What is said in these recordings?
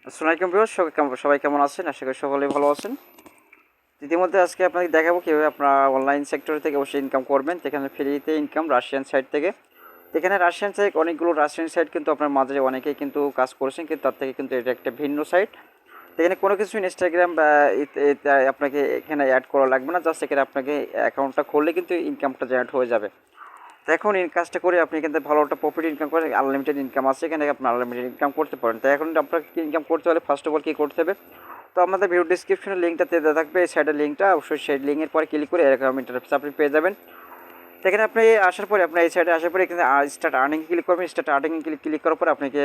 আসসালামু আলাইকুম ভিউয়ার্স, সবাই কেমন আছেন? আশা করি সকলেই ভালো আছেন। ইতিমধ্যে আজকে আপনাকে দেখাবো কীভাবে আপনারা অনলাইন সেক্টর থেকে অবশ্যই ইনকাম করবেন। এখানে ফ্রিতে ইনকাম রাশিয়ান সাইট থেকে। এখানে রাশিয়ান সাইট অনেকগুলো রাশিয়ান সাইট কিন্তু আপনার মাঝে অনেকেই কিন্তু কাজ করেছেন, কিন্তু তার থেকে কিন্তু এটা একটা ভিন্ন সাইট। এখানে কোনো কিছু ইনস্টাগ্রাম বা এতে আপনাকে এখানে অ্যাড করা লাগবে না। জাস্ট এখানে আপনাকে অ্যাকাউন্টটা খুললে কিন্তু ইনকামটা জেনারেট হয়ে যাবে। তো এখন এই কাজটা করে আপনি কিন্তু ভালো একটা প্রফিট ইনকাম করেন, আনলিমিটেড ইনকাম আছে এখানে, আপনি আনলিমিটেড ইনকাম করতে পারেন। তো এখন আপনাকে ইনকাম করতে হলে ফার্স্ট অফ অল কী করতে হবে? তো আমাদের ভিডিও ডিসক্রিপশনে লিঙ্কটা দেওয়া থাকবে, এই সাইডের লিঙ্কটা অবশ্যই সেই লিঙ্কের পরে ক্লিক করে এরকম ইন্টারফেস আপনি পেয়ে যাবেন। এখানে আপনি আসার পরে আপনার এই সাইডে আসার পরে এখানে স্টার্ট আর্নিং ক্লিক করবেন। স্টার্ট আর্নিং ক্লিক করার পরে আপনাকে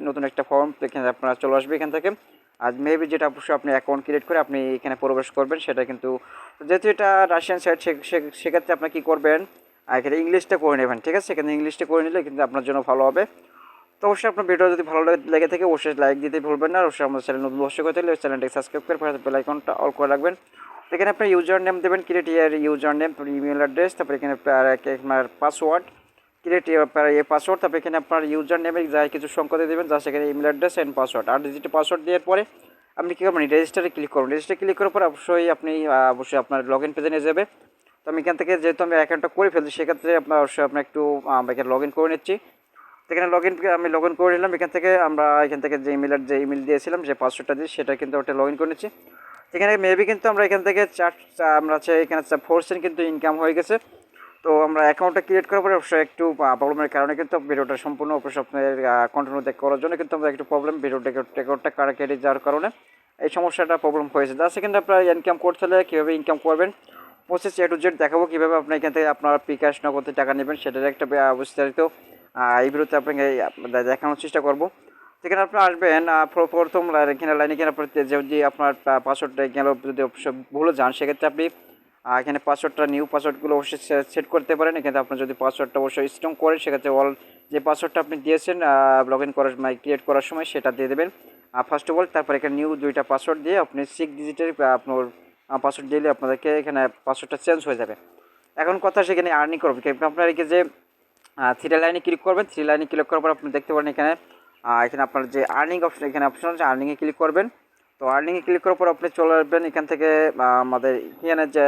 নতুন একটা ফর্ম এখানে আপনার চলে আসবে এখান থেকে। আর মেবি যেটা অবশ্যই আপনি অ্যাকাউন্ট ক্রিয়েট করে আপনি এখানে প্রবেশ করবেন, সেটা কিন্তু যেহেতু এটা রাশিয়ান সাইট সেক্ষেত্রে আপনি কী করবেন, এখানে ইংলিশটা করে নেবেন। ঠিক আছে, এখানে ইংলিশটা করে নিলে কিন্তু আপনার জন্য ভালো হবে। তো অবশ্যই আপনার ভিডিও যদি ভালো লেগে থাকে অবশ্যই লাইক দিতে ভুলবেন না। অবশ্যই আমাদের চ্যানেল নতুন অবশ্যই করে থাকলে চ্যানেলটাকে সাবস্ক্রাইব করে বেল আইকনটা অল করে রাখবেন। এখানে আপনি ইউজার নেম দেবেন, ক্রিয়েট ইয়ার ইউজার নেম, ইমেল অ্যাড্রেস, তারপরে এখানে আপনার পাসওয়ার্ড, ক্রিয়েট এই পাসওয়ার্ড, তারপরে এখানে আপনার ইউজার নেমে যা কিছু সংখ্যা দিয়ে দেবেন, জাস্ট এখানে ইমেল অ্যাড্রেস অ্যান্ড পাসওয়ার্ড, আর ডিজিটাল পাসওয়ার্ড দেওয়ার পরে আপনি কী করবেন, রেজিস্টারে ক্লিক করবেন। রেজিস্টারে ক্লিক করার পর অবশ্যই আপনার লগ ইন পেজে নিয়ে যাবে। তো আমি এখান থেকে যেহেতু আমি অ্যাকাউন্টটা করে ফেলছি, সেক্ষেত্রে অবশ্যই আপনার একটু এখানে লগ ইন করে নিচ্ছি। এখানে আমি লগ ইন করে নিলাম। এখান থেকে যে ইমেল দিয়েছিলাম, যে পাসওয়ার্ডটা দিয়ে, সেটা কিন্তু ওটা লগ ইন করে নিচ্ছি। এখানে মেবি কিন্তু আমরা এখান থেকে আমরা এখানে 4 সেন্ট কিন্তু ইনকাম হয়ে গেছে। তো আমরা অ্যাকাউন্টটা ক্রিয়েট করার পরে অবশ্যই একটু প্রবলেমের কারণে কিন্তু ভিডিওটা সম্পূর্ণ অবশ্যই আপনার কন্টিনিউ করার জন্য কিন্তু আমরা একটু প্রবলেম, রেকর্ডটা কেটে যাওয়ার কারণে এই সমস্যাটা প্রবলেম হয়েছে। তার সেকেন্ড আপনার ইনকাম করতে হলে কীভাবে ইনকাম করবেন, প্রসেস A to Z দেখাবো, কীভাবে আপনি এখান থেকে আপনার বিকাশ নগদে টাকা নেবেন, সেটার একটা বিস্তারিত এই ভিডিওতে আপনাকে দেখানোর চেষ্টা করবো। সেখানে আপনি আসবেন প্রথম এখানে লাইনে কিনে আপনার যদি আপনার পাসওয়ার্ডটা গেল যদি অবশ্যই ভুলে যান, সেক্ষেত্রে আপনি এখানে পাসওয়ার্ডটা নিউ পাসওয়ার্ডগুলো অবশ্যই সেট করতে পারেন। এখানে আপনার যদি পাসওয়ার্ডটা অবশ্যই স্ট্রং করেন, সেক্ষেত্রে যে পাসওয়ার্ডটা আপনি দিয়েছেন লগ ইন করার ক্রিয়েট করার সময়, সেটা দিয়ে দেবেন ফার্স্ট অফ অল। তারপর এখানে নিউ 2টা পাসওয়ার্ড দিয়ে আপনি 6 ডিজিটের আপনার পাসওয়ার্ড দিলে আপনাদেরকে এখানে পাসওয়ার্ডটা চেঞ্জ হয়ে যাবে। এখন কথা সেখানে আর্নিং করবে আপনার এখানে যে 3 লাইনে ক্লিক করবেন। 3 লাইনে ক্লিক করার পর আপনি দেখতে পারেন এখানে এখানে আপনার যে আর্নিং অপশন, এখানে অপশন আছে, আর্নিংয়ে ক্লিক করবেন। তো আর্নিংয়ে ক্লিক করার পর আপনি চলে আসবেন এখান থেকে আমাদের এখানে যে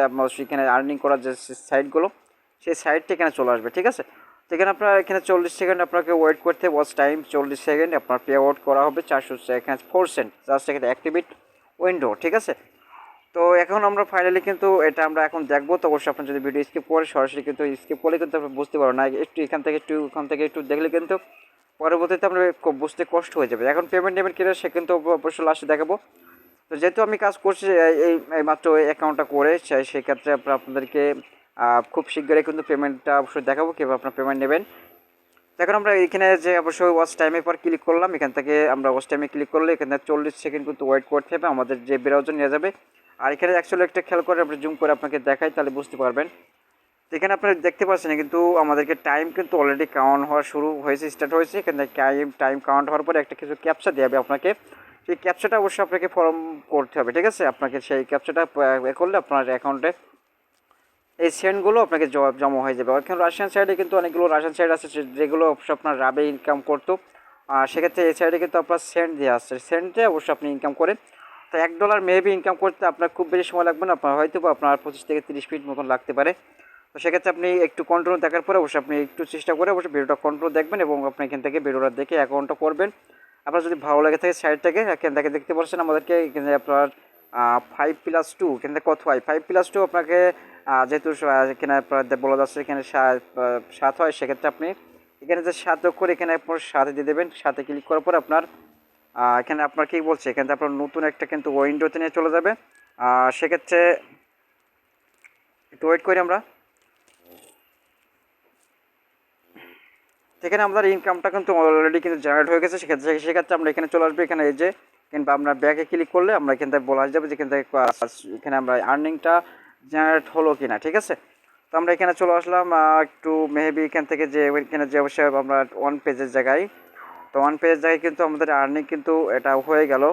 এখানে আর্নিং করার যে সাইটগুলো, সেই সাইটটি এখানে চলে আসবে। ঠিক আছে, তো এখানে আপনার এখানে 40 সেকেন্ড আপনাকে ওয়েট করতে, ওয়াচ টাইম 40 সেকেন্ড আপনার পে আউট করা হবে 400 এখানে 4 সেন্ট, জাস্ট এখানে অ্যাক্টিভেট উইন্ডো। ঠিক আছে, তো এখন আমরা ফাইনালি কিন্তু এটা আমরা এখন দেখবো। তো অবশ্যই আপনার যদি ভিডিও স্কিপ করে সরাসরি কিন্তু স্কিপ করলে কিন্তু আপনি বুঝতে পারবেন না, একটু এখান থেকে একটু দেখলে কিন্তু পরবর্তীতে আপনার বুঝতে কষ্ট হয়ে যাবে। এখন পেমেন্ট নেবেন কিনা সে কিন্তু অবশ্যই লাস্টে দেখাবো। তো যেহেতু আমি কাজ করছি এই মাত্র অ্যাকাউন্টটা করে, সেক্ষেত্রে আপনাদেরকে খুব শীঘ্রই কিন্তু পেমেন্টটা অবশ্যই দেখাবো কীভাবে আপনার পেমেন্ট নেবেন। এখন আমরা এখানে যে অবশ্যই ওয়াচ টাইমের পর ক্লিক করলাম, এখান থেকে আমরা ওয়াচ টাইমে ক্লিক করলে এখানে 40 সেকেন্ড কিন্তু ওয়েট করতে হবে, আমাদের যে ব্রাউজার নিয়ে যাবে। আর এখানে অ্যাকচুয়ালি একটা খেয়াল করে আপনি জুম করে আপনাকে দেখাই, তাহলে বুঝতে পারবেন। তো এখানে আপনারা দেখতে পাচ্ছেন কিন্তু আমাদেরকে টাইম কিন্তু অলরেডি কাউন্ট হওয়া শুরু হয়েছে, স্টার্ট হয়েছে। এখানে টাইম কাউন্ট হওয়ার পরে একটা কিছু ক্যাপচা দেবে আপনাকে, সেই ক্যাপচাটা অবশ্যই আপনাকে ফর্ম করতে হবে। ঠিক আছে, আপনাকে সেই ক্যাপচাটা করলে আপনার অ্যাকাউন্টে এই সেন্টগুলো আপনাকে জমা হয়ে যাবে। এখন রাশিয়ান সাইডে কিন্তু অনেকগুলো রাশিয়ান সাইড আছে যেগুলো অবশ্যই আপনার রাবে ইনকাম করতো, আর সেক্ষেত্রে এই সাইডে কিন্তু আপনার সেন্ট দেওয়া আসছে, সেন্টে অবশ্যই আপনি ইনকাম করেন। তো $1 মেবি ইনকাম করতে আপনার খুব বেশি সময় লাগবে না, আপনার হয়তো আপনার 25 থেকে 30 মিনিট মতন লাগতে পারে। তো সেক্ষেত্রে আপনি একটু কন্ট্রোল দেখার পরে অবশ্যই আপনি একটু চেষ্টা করে অবশ্যই ভিডিওটা কন্ট্রোল দেখবেন, এবং আপনি এখান থেকে ভিডিওটা দেখে অ্যাকাউন্টটা করবেন। আপনার যদি ভালো লাগে থাকে সাইড থেকে এখান থেকে দেখতে পাচ্ছেন আমাদেরকে এখানে আপনার 5+2 এখান থেকে কত হয়, 5+2 আপনাকে যেহেতু এখানে বলা যাচ্ছে এখানে 7 হয়, সেক্ষেত্রে আপনি এখানে যে 7 করে এখানে আপনার 7 দিয়ে দেবেন। 7-এ ক্লিক করার পর আপনার এখানে আপনার কী বলছে, এখানে আপনার নতুন একটা কিন্তু উইন্ডোতে নিয়ে চলে যাবে। সেক্ষেত্রে একটু ওয়েট করি আমরা। এখানে আমাদের ইনকামটা কিন্তু অলরেডি কিন্তু জেনারেট হয়ে গেছে। সেক্ষেত্রে আমরা এখানে চলে আসবে, এখানে এই যে কিংবা আমরা ব্যাকে ক্লিক করলে আমরা এখান থেকে বলা যাবে যে এখানে আমরা আর্নিংটা জেনারেট হলো কিনা। ঠিক আছে, তো আমরা এখানে চলে আসলাম একটু মেবি এখান থেকে যে এখানে যে অবশ্যই আমরা ওয়ান পেজের জায়গায়, তো ওয়ান পেজের জায়গায় কিন্তু আমাদের আর্নিং কিন্তু এটা হয়ে গেল।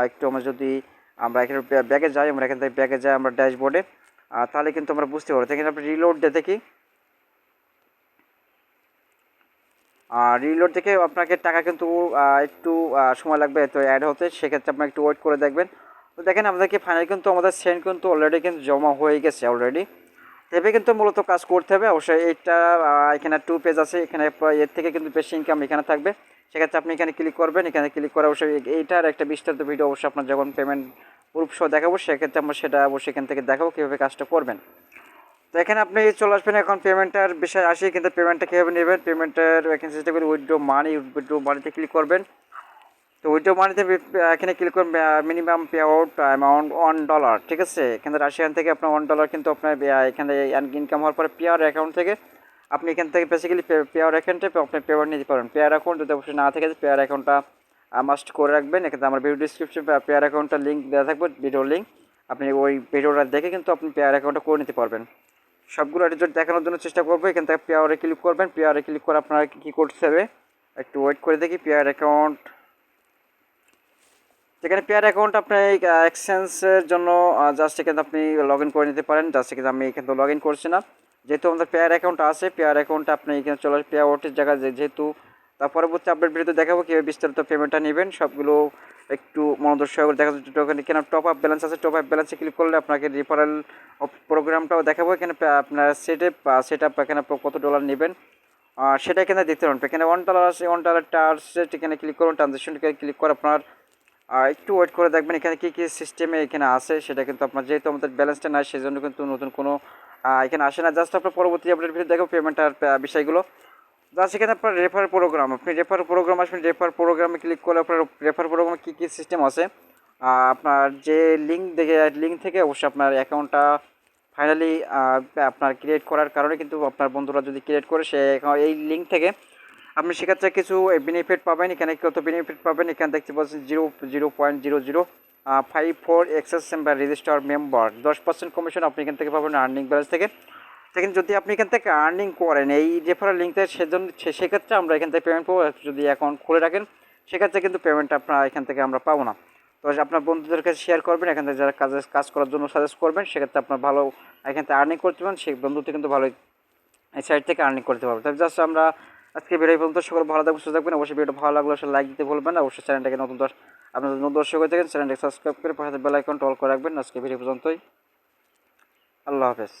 একটু আমরা যদি আমরা এখানে ব্যাগে যাই, আমরা এখান থেকে ব্যাগে যাই আমরা ড্যাশবোর্ডে, তাহলে কিন্তু আমরা বুঝতে পারবো। এখানে আপনি রিলোড দিয়ে দেখি, রিলোড থেকে আপনাকে টাকা কিন্তু একটু সময় লাগবে তো অ্যাড হতে, সেক্ষেত্রে আপনার একটু ওয়েট করে দেখবেন। তো দেখেন আমাদেরকে ফাইনালি কিন্তু আমাদের সেন্ড কিন্তু অলরেডি কিন্তু জমা হয়ে গেছে অলরেডি। এভাবে কিন্তু মূলত কাজ করতে হবে অবশ্যই। এইটা এখানে 2 পেজ আছে, এখানে এর থেকে কিন্তু বেশি ইনকাম এখানে থাকবে। সেক্ষেত্রে আপনি এখানে ক্লিক করবেন, এখানে ক্লিক করে অবশ্যই এইটার একটা বিস্তারিত ভিডিও অবশ্যই আপনার যখন পেমেন্ট প্রুফ সহ দেখাবো, সেক্ষেত্রে আমরা সেটা অবশ্যই এখান থেকে দেখাবো কীভাবে কাজটা করবেন। তো এখানে আপনি চলে আসবেন, এখন পেমেন্টের বিষয়ে আসি, কিন্তু পেমেন্টটা কীভাবে নেবেন, পেমেন্টের এখানে চেষ্টা করি উইথড্রো মানিতে ক্লিক করবেন। তো উইথড্রো মানিতে এখানে ক্লিক করবেন, মিনিমাম পে আউট অ্যামাউন্ট $1, ঠিক আছে। এখানে রাশিয়ান থেকে আপনার $1 কিন্তু আপনার এখানে ইনকাম হওয়ার পরে পেয়ার অ্যাকাউন্ট থেকে আপনি এখান থেকে বেসিক্যালি পেয়ার অ্যাকাউন্টে আপনি পেমেন্ট নিতে পারেন। পেয়ার অ্যাকাউন্ট যদি অবশ্যই না থাকে, পেয়ার অ্যাকাউন্টটা মাস্ট করে রাখবেন। এখানে আমার ভিডিও ডিসক্রিপশন পেয়ার অ্যাকাউন্টটা লিঙ্ক দেওয়া থাকবে, ভিডিও লিঙ্ক। আপনি ওই ভিডিওটা দেখে কিন্তু আপনি পেয়ার অ্যাকাউন্টটা করে নিতে পারবেন। সবগুলো রেজাল্ট দেখানোর জন্য চেষ্টা করবো। এখান থেকে পেয়ারে ক্লিক করবেন, পেয়ারে ক্লিক করে আপনারা কী করতে হবে একটু ওয়েট করে দেখি। পেয়ার অ্যাকাউন্ট, যেখানে পেয়ার অ্যাকাউন্ট আপনার এক্সচেঞ্জের জন্য জাস্ট এখানে আপনি লগ ইন করে নিতে পারেন। জাস্ট এখানে আমি এখানে তো লগ ইন করছি না, যেহেতু আমাদের পেয়ার অ্যাকাউন্ট আছে। পেয়ার অ্যাকাউন্টে আপনি এখানে চলে পেয়ার ওটির জায়গায় যেহেতু তার পরবর্তী আপডেট ভিডিওতে দেখাবো কীভাবে বিস্তারিত পেমেন্টটা নেবেন। সবগুলো একটু মনোযোগ সহকারে দেখা যাচ্ছে। এখানে টপ আপ ব্যালেন্স আছে, টপ আপ ব্যালেন্সে ক্লিক করলে আপনাকে রেফারেল প্রোগ্রামটাও দেখাবো। এখানে আপনার সেট আপ এখানে কত ডলার নেবেন সেটা এখানে দিতে পারেন। এখানে $1 আছে, $1 টার্সেট এখানে ক্লিক করুন, ট্রানজেকশন ক্লিক করে আপনার একটু ওয়েট করে দেখবেন এখানে কী কী সিস্টেমে এখানে আসে। সেটা কিন্তু আপনার যেহেতু আমাদের ব্যালেন্সটা নাই, সেই জন্য কিন্তু নতুন কোনো এখানে আসে না। জাস্ট আপনার পরবর্তী আপডেট ভিডিও দেখো পেমেন্টের বিষয়গুলো। জাস্ট এখানে আপনার রেফার প্রোগ্রাম, আপনি রেফার প্রোগ্রাম আসবেন, রেফার প্রোগ্রামে ক্লিক করলে আপনার রেফার প্রোগ্রামে কী কী সিস্টেম আছে আপনার যে লিঙ্ক থেকে অবশ্যই আপনার অ্যাকাউন্টটা ফাইনালি আপনার ক্রিয়েট করার কারণে কিন্তু আপনার বন্ধুরা যদি ক্রিয়েট করে সে এই লিঙ্ক থেকে আপনি সেক্ষেত্রে কিছু বেনিফিট পাবেন। এখানে কত বেনিফিট পাবেন এখানে দেখতে পাচ্ছেন 0.0054 এক্সেস বা রেজিস্টার মেম্বার 10% কমিশন আপনি এখান থেকে পাবেন আর্নিং ব্যালেন্স থেকে। দেখেন যদি আপনি এখান থেকে আর্নিং করেন এই রেফারেল লিঙ্ক থেকে, সেজন্য সেক্ষেত্রে আমরা এখান থেকে পেমেন্ট পাবো। যদি অ্যাকাউন্ট খুলে রাখেন সেক্ষেত্রে কিন্তু পেমেন্টটা আপনার এখান থেকে আমরা পাবো না। তো আপনার বন্ধুদের কাছে শেয়ার করবেন, এখান থেকে যারা কাজ করার জন্য সাজেস্ট করবেন, সেক্ষেত্রে আপনার ভালো এখান থেকে আর্নিং করতে পারেন। সেই বন্ধুটি কিন্তু ভালো এই সাইড থেকে আর্নিং করতে পারবেন। তাই জাস্ট আমরা আজকে ভিডিও পর্যন্ত সকল ভালো থাকবেন, সুস্থ থাকবেন। অবশ্যই ভিডিও ভালো লাগলে অবশ্যই লাইক দিতে ভুলবেন না। অবশ্যই চ্যানেলটাকে আপনাদের নতুন দর্শক হয়ে থাকেন চ্যানেলটাকে সাবস্ক্রাইব করে পাশে বেল আইকন অল করে রাখবেন। আজকে ভিডিও পর্যন্তই, আল্লাহ হাফেজ।